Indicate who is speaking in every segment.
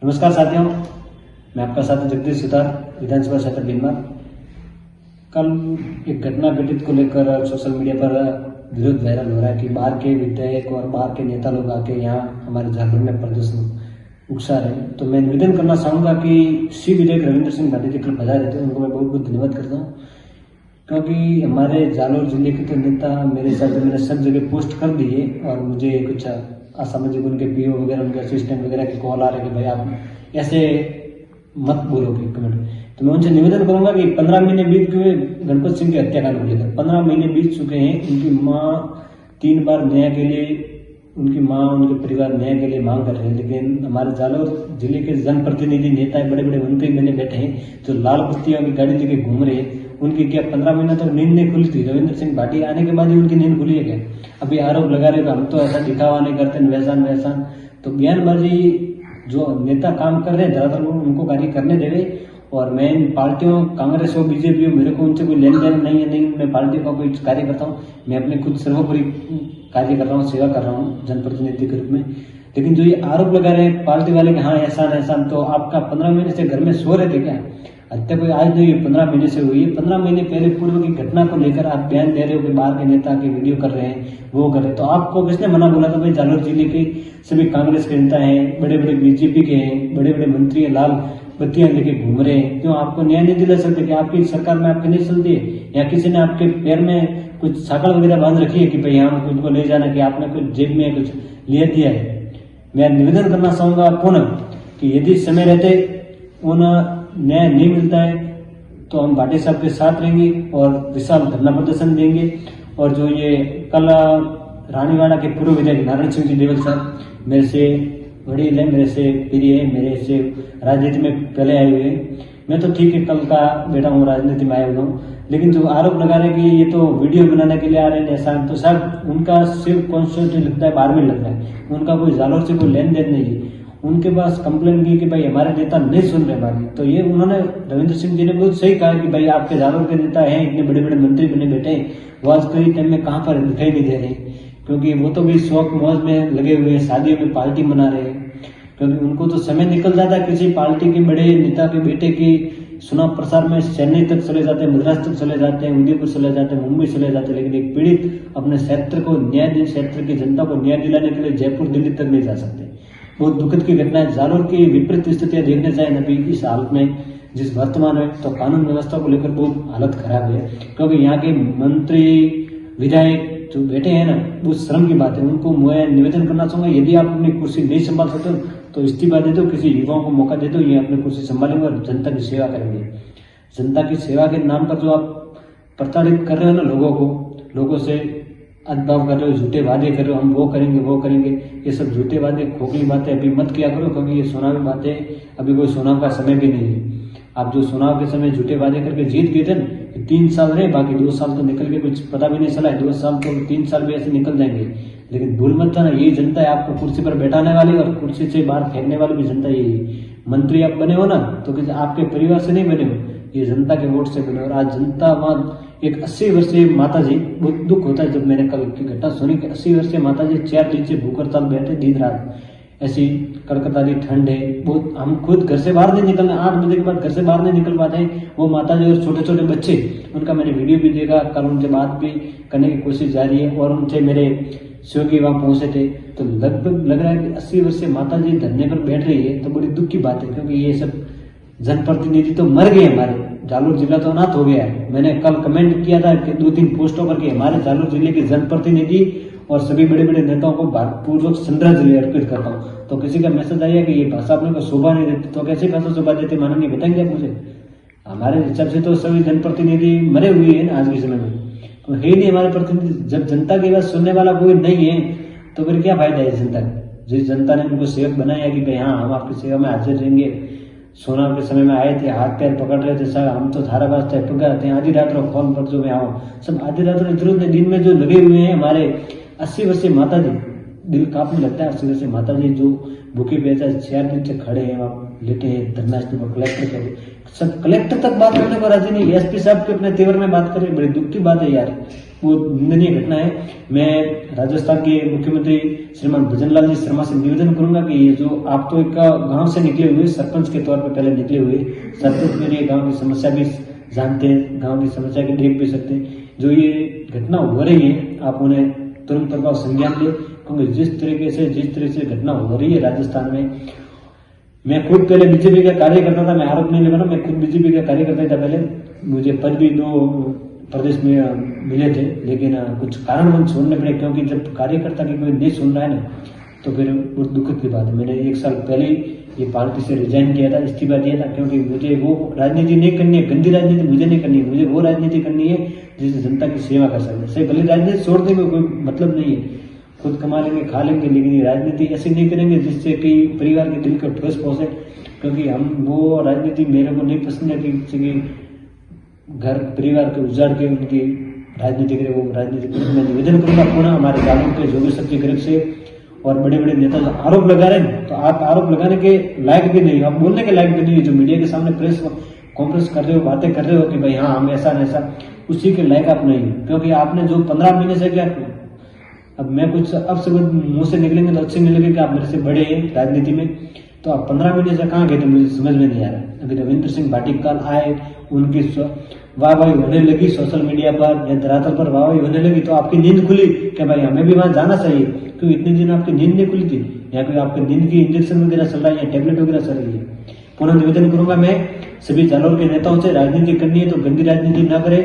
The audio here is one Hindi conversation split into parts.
Speaker 1: नमस्कार साथियों, मैं आपका साथी जगदीश सुतार, विधानसभा क्षेत्र बीनमार। कल एक घटना घटित को लेकर सोशल मीडिया पर विरोध वायरल हो रहा है कि बाहर के विधायक और बाहर के नेता लोग आके यहाँ हमारे झारखंड में प्रदर्शन उकसा रहे हैं। तो मैं निवेदन करना चाहूँगा कि श्री विधायक रविंद्र सिंह भाटी जी कल बजा रहे थे, उनको मैं बहुत बहुत धन्यवाद करता हूँ, क्योंकि हमारे जालौर जिले के तो नेता मेरे हिसाब से मैंने सब जगह पोस्ट कर दिए और मुझे कुछ असामाजिक उनके पीओ वगैरह उनके असिस्टेंट वगैरह के कॉल आ रहे कि भाई आप ऐसे मत बोलो कि कमेंट। तो मैं उनसे निवेदन करूंगा कि 15 महीने बीत गए गणपत सिंह के हत्याकांड को लेकर, 15 महीने बीत चुके हैं। उनकी माँ 3 बार न्याय के लिए, उनकी माँ उनके परिवार न्याय के लिए मांग कर रहे हैं, लेकिन हमारे जालौर जिले के जनप्रतिनिधि नेता बड़े बड़े मंत्री बने बैठे हैं जो लाल बत्तियों की गाड़ी लेके घूम रहे हैं। उनकी क्या 15 महीना तक नींद नहीं खुली थी? रविंद्र सिंह भाटी आने के बाद ही उनकी नींद खुली है क्या? अभी आरोप लगा रहे हम तो ऐसा दिखावा नहीं करते, वैसा। तो बयानबाजी जो नेता काम कर रहे हैं ज्यादातर उनको कार्य करने देवे। और मैं इन पार्टियों कांग्रेस हो बीजेपी हो, मेरे को उनसे कोई लेन देन नहीं है। नहीं, मैं पार्टियों का कोई कार्य करता हूँ, मैं अपने खुद सर्वोपरि कार्य कर रहा हूँ, सेवा कर रहा हूँ जनप्रतिनिधि के रूप में। लेकिन जो ये आरोप लगा रहे हैं पार्टी वाले कि हाँ ऐसा, तो आपका 15 महीने से घर में सो रहे थे क्या? हत्या कोई आज नहीं, 15 महीने से हुई है। 15 महीने पहले पूर्व की घटना को लेकर आप बयान दे रहे हो कि बाहर के नेता के वीडियो कर रहे हैं, वो कर रहे हैं। तो आपको किसने मना बोला था? भाई जालौर जिले के सभी कांग्रेस के नेता हैं, बड़े बड़े बीजेपी के हैं, बड़े बड़े मंत्री हैं, लाल बत्तियां लेके घूम रहे हैं। क्यों आपको न्याय नहीं दिला सकते? कि आपकी सरकार में आपकी नहीं चलती है, या किसी ने आपके पैर में कुछ साकड़ वगैरह बांध रखी है कि भाई हम उनको ले जाना, कि आपने कुछ जेब में कुछ ले दिया है? मैं निवेदन करना चाहूंगा आपको न कि यदि समय रहते उन न्याय नहीं मिलता है तो हम भाटी साहब के साथ रहेंगे और विशाल धरना प्रदर्शन देंगे। और जो ये कल रानीवाड़ा के पूर्व विधायक नारायण सिंह जी देवल साहब मेरे से वडील है, मेरे से प्रिय है, मेरे से राजनीति में पहले आए हुए हैं। मैं तो ठीक है कल का बेटा हूँ, राजनीति में आया हुआ हूँ, लेकिन जो आरोप लगा रहे कि ये तो वीडियो बनाने के लिए आ रहे हैं ऐसा, तो साहब उनका सिर्फ कॉन्स्टिट्यूशन लगता है, बाहर में लगता है, उनका कोई जालौर से कोई लेन देन नहीं है। उनके पास कंप्लेन की कि भाई हमारे नेता नहीं सुन रहे हमारी। तो ये उन्होंने रविंद्र सिंह जी ने बहुत सही कहा कि भाई आपके जालौर के नेता हैं, इतने बड़े बड़े मंत्री बने बैठे हैं, वो आज कई टाइम में कहाँ पर दिखाई नहीं दे रहे, क्योंकि वो तो भी शौक मौज में लगे हुए हैं, शादियों में पार्टी मना रहे हैं। क्योंकि उनको तो समय निकल जाता है किसी पार्टी के बड़े नेता के बेटे की चुनाव प्रसार में चेन्नई तक चले जाते हैं, मद्रास तक चले जाते हैं, उदयपुर चले जाते हैं, मुंबई चले जाते हैं, लेकिन एक पीड़ित अपने क्षेत्र को न्याय, क्षेत्र की जनता को न्याय दिलाने के लिए जयपुर दिल्ली तक नहीं जा सकते। बहुत दुखद की घटना है। जालौर की विपरीत स्थितियां देखने चाहिए अभी इस हालत में जिस वर्तमान में, तो कानून व्यवस्था को लेकर बहुत हालत खराब है। क्योंकि यहाँ के मंत्री विधायक जो बैठे हैं ना, वो शर्म की बात है। उनको मैं निवेदन करना चाहूंगा, यदि आप अपनी कुर्सी नहीं संभाल सकते हो तो इस्तीफा दे दो, किसी युवाओं को मौका दे दो, ये अपनी कुर्सी संभालेंगे और जनता की सेवा करेंगे। जनता की सेवा के नाम पर जो आप प्रताड़ित कर रहे हो ना लोगों को, लोगों से अदभाव कर रहे हो, झूठे वादे कर रहे हो, हम वो करेंगे, ये सब झूठे वादे, खोखली बातें अभी मत किया करो, क्योंकि ये चुनावी बातें, अभी कोई चुनाव का समय भी नहीं है। आप जो चुनाव के समय झूठे वादे करके जीत गए थे ना, 3 साल रहे, बाकी 2 साल तो निकल के कुछ पता भी नहीं चला है। 2 साल तो 3 साल भी ऐसे निकल जाएंगे। लेकिन भूल मत था ना, यही जनता है आपको कुर्सी पर बैठाने वाली और कुर्सी से बाहर फेंकने वाली भी जनता यही है। मंत्री आप बने हो ना, तो किसी आपके परिवार से नहीं बने हो, ये जनता के वोट से बने। और आज जनता वहां एक 80 वर्षीय माता जी, बहुत दुख होता है जब मैंने कल की घटना सुनी कि 80 वर्षीय माता जी चेयर नीचे भूख हड़ताल बैठे दिन रात, ऐसी कड़कड़ाती ठंड है, बहुत हम खुद घर से बाहर नहीं निकलना, 8 बजे के बाद घर से बाहर नहीं निकल पाते हैं। वो माता जी और छोटे छोटे बच्चे, उनका मैंने वीडियो भी देखा, कल उनसे बात भी करने की कोशिश जारी है। और उनसे मेरे सहयोगी वहां पहुंचे थे, तो लगभग लग रहा है कि 80 वर्षीय माता जी धरने पर बैठ रही है, तो बड़ी दुख की बात है। क्योंकि ये सब जनप्रतिनिधि तो मर गए, हमारे जालौर जिला तो अनाथ हो गया है। मैंने कल कमेंट किया था कि 2-3 पोस्टों पर कि हमारे जालौर जिले के जनप्रतिनिधि और सभी बड़े बड़े नेताओं को भारतपूर्वक श्रद्धांजलि अर्पित करता हूँ। तो किसी का मैसेज आया कि ये भाषा अपने को शोभा नहीं देती, तो कैसी भाषा शोभा देती माननीय बताएंगे आप मुझे? हमारे हिसाब से तो सभी जनप्रतिनिधि मरे हुए हैं आज के समय में, तो है नहीं हमारे प्रतिनिधि। जब जनता की बात सुनने वाला कोई नहीं है तो फिर क्या फायदा है जनता का? जिस जनता ने उनको सेवक बनाया कि भाई हाँ हम आपकी सेवा में हाजिर रहेंगे, चुनाव के समय में आए थे, हाथ पैर पकड़ रहे थे, सर हम तो धारा वास्ते पकड़ते हैं, आधी रात को फॉर्म पर जो मैं आओ, सब आधी रात में दिन में जो लगे हुए हैं हमारे 80 वर्षीय माता जी, दिल कांपने लगता है। उस वजह से माता जी जो भूखे प्यासे 4 दिन से खड़े हैं, वहाँ लेटे हैं धरना स्थल पर, कलेक्टर के सब कलेक्टर तक बात करने को राजी नहीं, एसपी साहब के अपने तेवर में बात कर रहे, बड़ी दुख की बात है यार, वो निंदनीय घटना है। मैं राजस्थान के मुख्यमंत्री श्रीमान भजनलाल जी शर्मा से निवेदन करूंगा कि ये जो आप तो एक गांव से निकले हुए सरपंच के तौर पर पहले निकले हुए सरपंच, मेरे गांव की समस्या भी जानते हैं, गांव की समस्या के देख भी सकते हैं। जो ये घटना हो रही है आप उन्हें तुरंत प्रभाव संज्ञान ले, क्योंकि जिस तरह से घटना हो रही है राजस्थान में, मैं खुद पहले बीजेपी का कार्यकर्ता था, मैं आरोप नहीं लगा रहा, मैं खुद बीजेपी का कार्यकर्ता था पहले, मुझे पद भी 2 प्रदेश में मिले थे, लेकिन कुछ कारणवश छोड़ने पड़े, क्योंकि जब कार्यकर्ता की कोई नहीं सुन रहा है ना तो फिर बहुत दुखद की बात है। मैंने 1 साल पहले ये पार्टी से रिजाइन किया था, इस्तीफा दिया था, क्योंकि मुझे वो राजनीति नहीं करनी है, गंदी राजनीति मुझे नहीं करनी है, मुझे वो राजनीति करनी है जिससे जनता की सेवा कर सके। गली राजनीति छोड़ देंगे कोई मतलब नहीं है, खुद कमा लेंगे खा लेंगे, लेकिन ये राजनीति ऐसी नहीं करेंगे जिससे कि परिवार के दिल को ठोस पहुंचे, क्योंकि हम वो राजनीति मेरे को नहीं पसंद है कि किसी के घर परिवार के उजाड़ के उनकी राजनीति करे, वो राजनीति करे। मैं निवेदन करूंगा पुनः हमारे जागरूक के जोगी शक्ति ग्रुप से और बड़े बड़े नेता जो आरोप लगा रहे हैं, तो आप आरोप लगाने के लायक भी नहीं, आप बोलने के लायक भी नहीं है। जो मीडिया के सामने प्रेस कॉन्फ्रेंस कर रहे हो, बातें कर रहे हो कि भाई हाँ हम ऐसा ऐसा, उसी के लायक आप नहीं है, क्योंकि आपने जो 15 महीने से क्या, अब मैं कुछ अब से मुंह से निकलेंगे तो अच्छे नहीं लगे कि आप मेरे से बड़े हैं राजनीति में, तो आप 15 महीने से कहाँ गए थे मुझे समझ में नहीं आ रहा। अभी रविंद्र सिंह भाटी कल आए, उनकी वाहवाही होने लगी सोशल मीडिया पर या धरातल पर वाहवाही होने लगी, तो आपकी नींद खुली कि भाई हमें भी वहां जाना चाहिए, क्योंकि इतने दिन आपकी नींद नहीं खुली थी, या कोई आपकी नींद की इंजेक्शन वगैरह चल रहा है या टेबलेट वगैरह चल रही है। पुनः निवेदन करूंगा मैं सभी जालौर के नेताओं से, राजनीति करनी है तो गंदी राजनीति ना करे,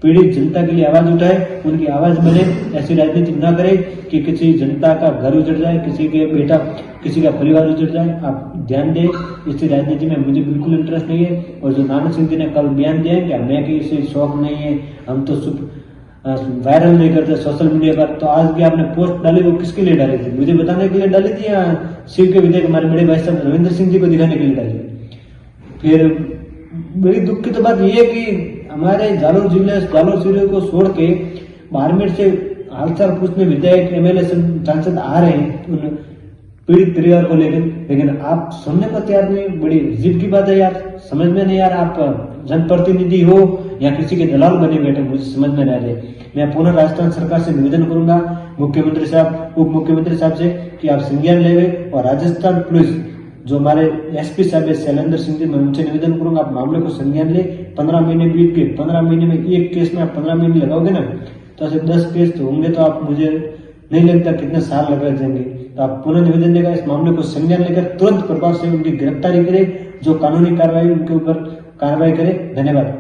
Speaker 1: पीड़ित जनता के लिए आवाज उठाए, उनकी आवाज बने, ऐसी राजनीति ना करे कि किसी जनता का घर उजड़ जाए, किसी के बेटा किसी का परिवार उजड़ जाए। आप ध्यान दें, इसी राजनीति में मुझे बिल्कुल इंटरेस्ट नहीं है। और जो नानक सिंह जी ने कल बयान दिया है कि हमें कि इसे शौक नहीं है, हम तो वायरल नहीं करते सोशल मीडिया पर, तो आज भी आपने पोस्ट डाली वो किसके लिए डाली थी, मुझे बताने के लिए डाली थी या शिव के विधायक हमारे बड़े भाई साहब रविंद्र सिंह जी को दिखाने के लिए डाली? फिर बड़ी दुख की तो बात यह है कि हमारे जालौर जिले को छोड़ के बाड़मेर से हालचाल पूछने विधायक एमएलए सांसद आ रहे हैं उन पीड़ित परिवार को लेकर, लेकिन आप सुनने को तैयार नहीं। बड़ी अजीब की बात है यार, समझ में नहीं यार, आप जनप्रतिनिधि हो या किसी के दलाल बने बैठे, मुझे समझ में नहीं आ रहे। मैं पुनः राजस्थान सरकार से निवेदन करूंगा, मुख्यमंत्री साहब उप मुख्यमंत्री साहब से कि आप संज्ञान लेवे, और राजस्थान पुलिस जो हमारे एसपी साहब है शैलेंद्र सिंह जी, मैं उनसे निवेदन करूंगा आप मामले को संज्ञान ले। 15 महीने बीत गए, 15 महीने में एक केस में आप 15 महीने लगाओगे ना, तो ऐसे 10 केस तो होंगे, तो आप मुझे नहीं लगता कितने साल लग जाएंगे। तो आप पुनः निवेदन देगा इस मामले को संज्ञान लेकर तुरंत प्रभाव से उनकी गिरफ्तारी करे, जो कानूनी कार्रवाई उनके ऊपर कार्रवाई करे। धन्यवाद।